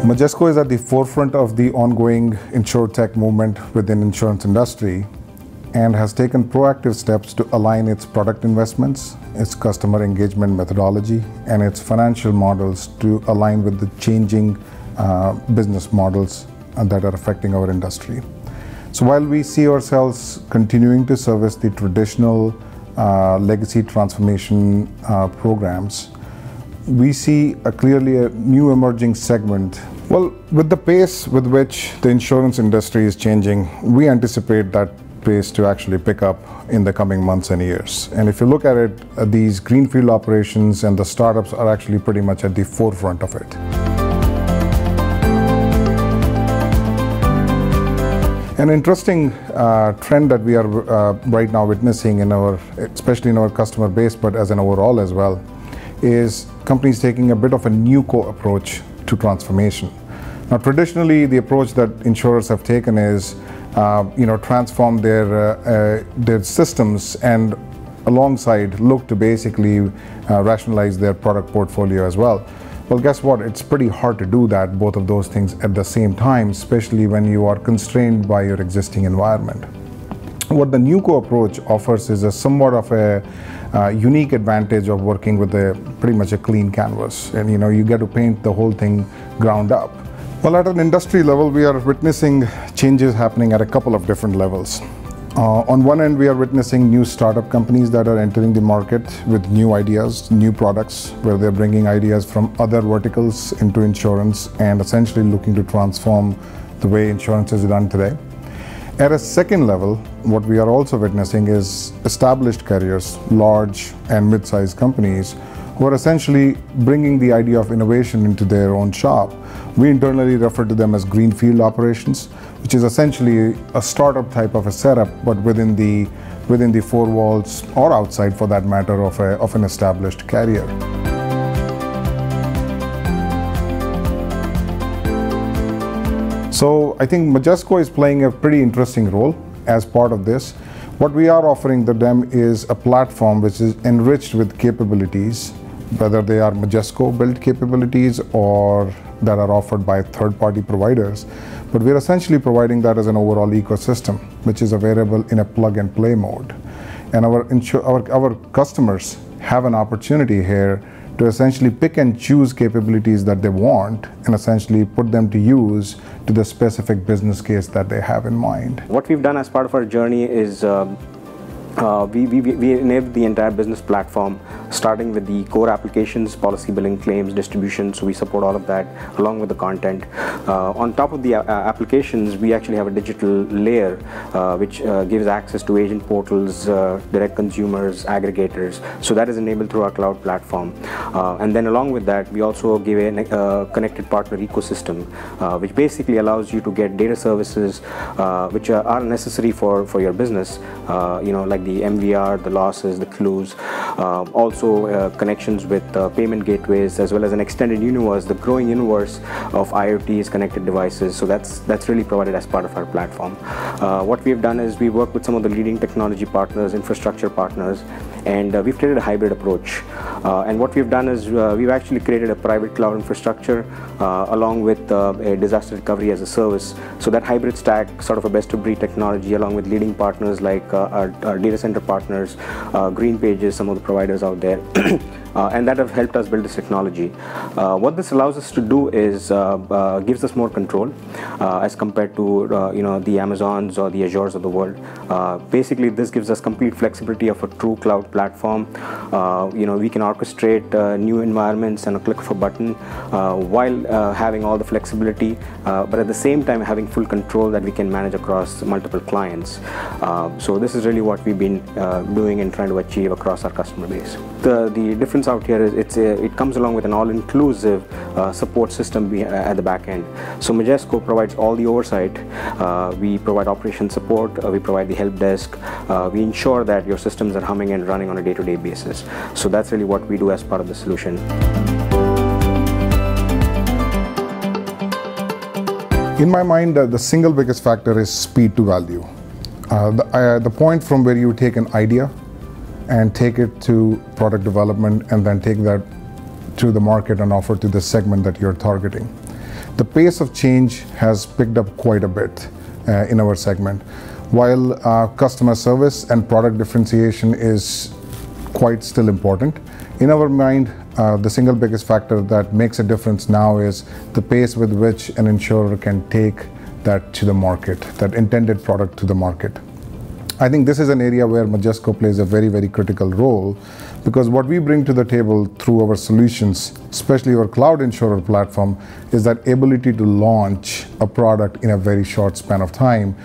Majesco is at the forefront of the ongoing InsurTech movement within insurance industry and has taken proactive steps to align its product investments, its customer engagement methodology, and its financial models to align with the changing business models that are affecting our industry. So while we see ourselves continuing to service the traditional legacy transformation programs, we see clearly a new emerging segment. Well, with the pace with which the insurance industry is changing, we anticipate that pace to actually pick up in the coming months and years. And if you look at it, these greenfield operations and the startups are actually pretty much at the forefront of it. An interesting trend that we are right now witnessing especially in our customer base, but as an overall as well, is companies taking a bit of a NewCo approach to transformation. Now, traditionally, the approach that insurers have taken is, transform their systems and alongside look to basically rationalize their product portfolio as well. Well, guess what? It's pretty hard to do that, both of those things at the same time, especially when you are constrained by your existing environment. What the NewCo approach offers is a somewhat of a unique advantage of working with pretty much a clean canvas, and you get to paint the whole thing ground up. Well, at an industry level, we are witnessing changes happening at a couple of different levels. On one end, we are witnessing new startup companies that are entering the market with new ideas, new products, where they're bringing ideas from other verticals into insurance and essentially looking to transform the way insurance is done today. At a second level, what we are also witnessing is established carriers, large and mid-sized companies, who are essentially bringing the idea of innovation into their own shop. We internally refer to them as greenfield operations, which is essentially a startup type of a setup, but within the four walls or outside, for that matter, of an established carrier. So I think Majesco is playing a pretty interesting role as part of this. What we are offering to them is a platform which is enriched with capabilities, whether they are Majesco built capabilities or that are offered by third-party providers. But we're essentially providing that as an overall ecosystem, which is available in a plug-and-play mode. And our customers have an opportunity here to essentially pick and choose capabilities that they want and essentially put them to use to the specific business case that they have in mind. What we've done as part of our journey is we enabled the entire business platform, starting with the core applications, policy billing, claims, distribution. So we support all of that along with the content. On top of the applications, we actually have a digital layer which gives access to agent portals, direct consumers, aggregators. So that is enabled through our cloud platform. And then along with that, we also give a connected partner ecosystem, which basically allows you to get data services which are necessary for your business, like the MVR, the losses, the clues, also connections with payment gateways, as well as an extended universe, the growing universe of IoTs, connected devices. So that's really provided as part of our platform. What we've done is we work with some of the leading technology partners, infrastructure partners, and we've created a hybrid approach. And what we've done is we've actually created a private cloud infrastructure along with a disaster recovery as a service. So that hybrid stack, sort of a best-of-breed technology, along with leading partners like our data center partners, Green Pages, some of the providers out there, and that have helped us build this technology. What this allows us to do is gives us more control as compared to the Amazons or the Azures of the world. Basically, this gives us complete flexibility of a true cloud platform. We can orchestrate new environments and a click of a button while having all the flexibility, but at the same time having full control that we can manage across multiple clients. So this is really what we've been doing and trying to achieve across our customer base. The difference out here is it comes along with an all-inclusive support system at the back end. So Majesco provides all the oversight. We provide operation support, we provide the help desk, we ensure that your systems are humming and running on a day-to-day basis. So that's really what we do as part of the solution. In my mind, the single biggest factor is speed to value. The point from where you take an idea and take it to product development and then take that to the market and offer to the segment that you're targeting. the pace of change has picked up quite a bit in our segment. While customer service and product differentiation is quite still important, in our mind, the single biggest factor that makes a difference now is the pace with which an insurer can take that to the market, that intended product to the market. I think this is an area where Majesco plays a very, very critical role, because what we bring to the table through our solutions, especially our CloudInsurer platform, is that ability to launch a product in a very short span of time.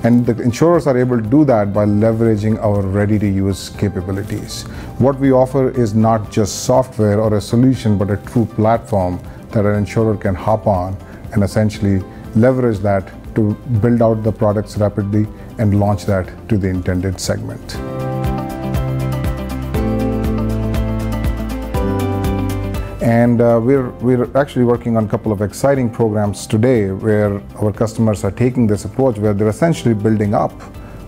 And the insurers are able to do that by leveraging our ready-to-use capabilities. What we offer is not just software or a solution, but a true platform that an insurer can hop on and essentially leverage that to build out the products rapidly and launch that to the intended segment. And we're actually working on a couple of exciting programs today where our customers are taking this approach, where they're essentially building up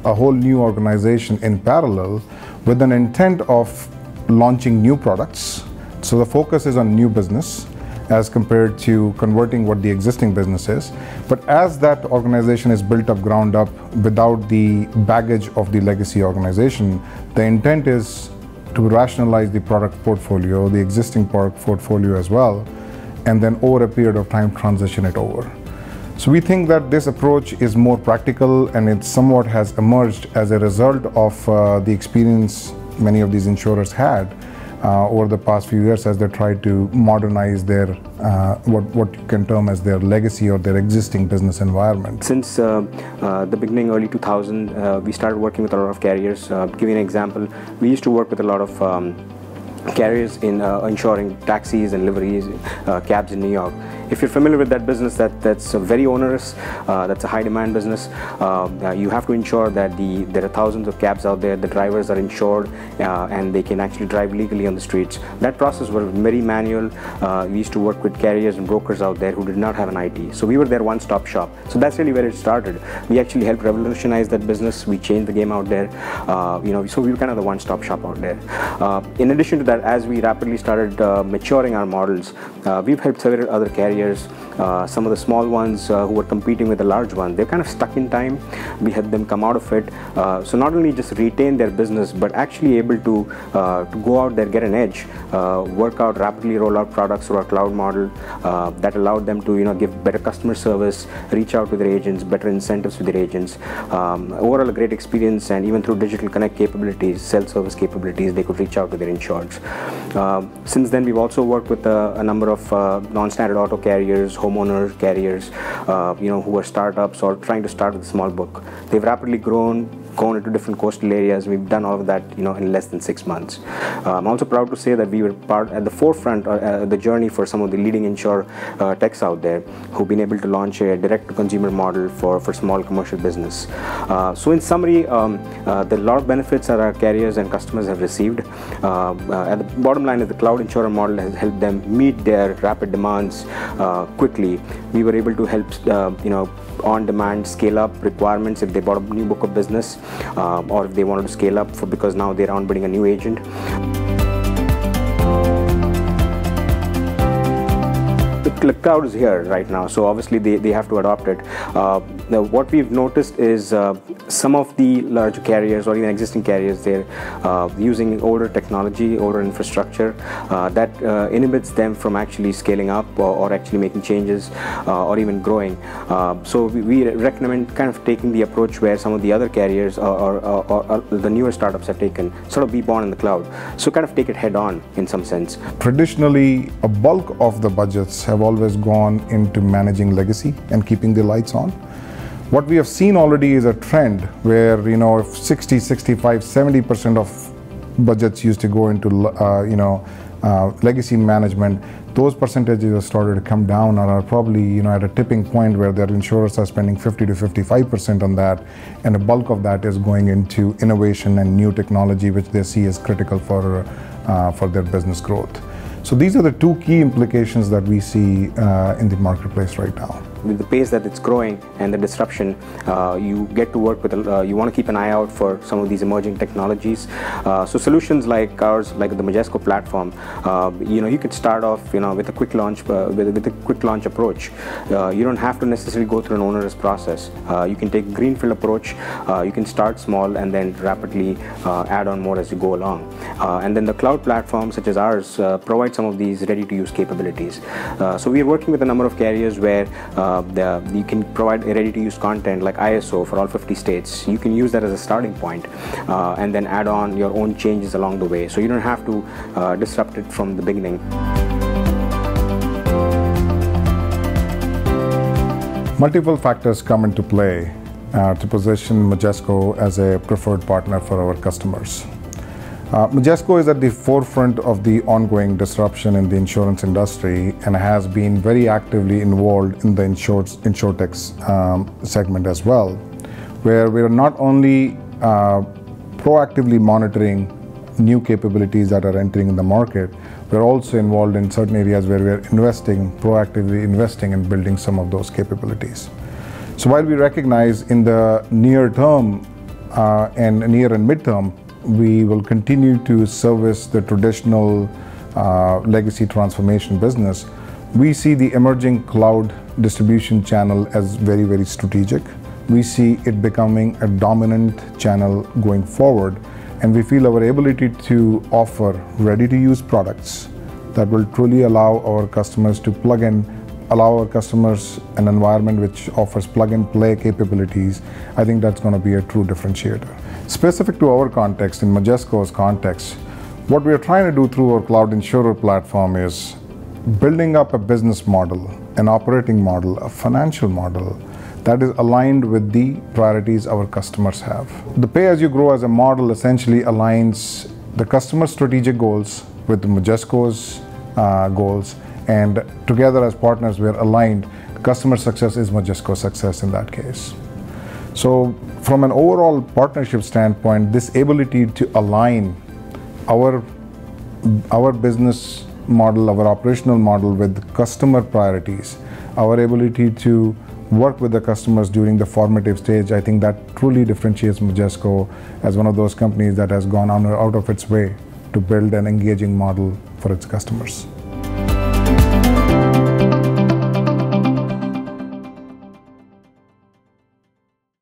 a whole new organization in parallel with an intent of launching new products. So the focus is on new business as compared to converting what the existing business is. But as that organization is built up ground up without the baggage of the legacy organization, the intent is to rationalize the product portfolio, the existing product portfolio as well, and then over a period of time transition it over. So we think that this approach is more practical, and it somewhat has emerged as a result of the experience many of these insurers had over the past few years as they tried to modernize their what you can term as their legacy or their existing business environment. Since the beginning, early 2000, we started working with a lot of carriers. Give you an example, we used to work with a lot of carriers in insuring taxis and liveries, cabs in New York. If you're familiar with that business, that's very onerous, that's a high demand business. You have to ensure that there are thousands of cabs out there, the drivers are insured and they can actually drive legally on the streets. That process was very manual. We used to work with carriers and brokers out there who did not have an IT. So we were their one-stop shop. So that's really where it started. We actually helped revolutionize that business. We changed the game out there. So we were kind of the one-stop shop out there. In addition to that, as we rapidly started maturing our models, we've helped several other carriers. Some of the small ones who were competing with the large ones, they're kind of stuck in time. We had them come out of it. So not only just retain their business, but actually able to go out there, get an edge, work out, rapidly roll out products through our cloud model that allowed them to give better customer service, reach out to their agents, better incentives to their agents. Overall a great experience, and even through digital connect capabilities, self-service capabilities, they could reach out to their insureds. Since then, we've also worked with a number of non-standard auto carriers, homeowner carriers, who are startups or trying to start with a small book. They've rapidly grown into different coastal areas. We've done all of that, in less than 6 months. I'm also proud to say that we were part at the forefront of the journey for some of the leading insure techs out there who've been able to launch a direct-to-consumer model for small commercial business. So in summary, there are a lot of benefits that our carriers and customers have received. At the bottom line is the CloudInsurer model has helped them meet their rapid demands quickly. We were able to help, on-demand scale-up requirements if they bought a new book of business, or if they wanted to scale up because now they're onboarding a new agent. The cloud is here right now, so obviously they have to adopt it. Now what we've noticed is some of the large carriers or even existing carriers, they're using older technology, older infrastructure that inhibits them from actually scaling up or actually making changes or even growing. So we recommend kind of taking the approach where some of the other carriers or the newer startups have taken, sort of be born in the cloud. So kind of take it head on in some sense. Traditionally, a bulk of the budgets have always gone into managing legacy and keeping the lights on. What we have seen already is a trend where, if 60, 65, 70% of budgets used to go into, legacy management, those percentages have started to come down and are probably, at a tipping point where their insurers are spending 50 to 55% on that, and a bulk of that is going into innovation and new technology, which they see as critical for their business growth. So these are the two key implications that we see in the marketplace right now. with the pace that it's growing and the disruption, you get to work with, you want to keep an eye out for some of these emerging technologies. So solutions like ours, like the Majesco platform, you could start off, with a quick launch, with a quick launch approach. You don't have to necessarily go through an onerous process. You can take a greenfield approach. You can start small and then rapidly add on more as you go along. And then the cloud platforms such as ours provide some of these ready-to-use capabilities. So we are working with a number of carriers where you can provide ready-to-use content like ISO for all 50 states. You can use that as a starting point and then add on your own changes along the way. So you don't have to disrupt it from the beginning. Multiple factors come into play to position Majesco as a preferred partner for our customers. Majesco is at the forefront of the ongoing disruption in the insurance industry and has been very actively involved in the insurtech segment as well, where we are not only proactively monitoring new capabilities that are entering in the market, we're also involved in certain areas where we're proactively investing in building some of those capabilities. So while we recognize in the near term and near and midterm, we will continue to service the traditional legacy transformation business, we see the emerging cloud distribution channel as very, very strategic. We see it becoming a dominant channel going forward, and we feel our ability to offer ready-to-use products that will truly allow our customers to allow our customers an environment which offers plug-and-play capabilities. I think that's going to be a true differentiator. Specific to our context, in Majesco's context, what we are trying to do through our CloudInsurer platform is building up a business model, an operating model, a financial model that is aligned with the priorities our customers have. The pay-as-you-grow as a model essentially aligns the customer strategic goals with Majesco's goals, and together as partners we are aligned. Customer success is Majesco's success in that case. So from an overall partnership standpoint, this ability to align our business model, our operational model with customer priorities, our ability to work with the customers during the formative stage, I think that truly differentiates Majesco as one of those companies that has gone out of its way to build an engaging model for its customers.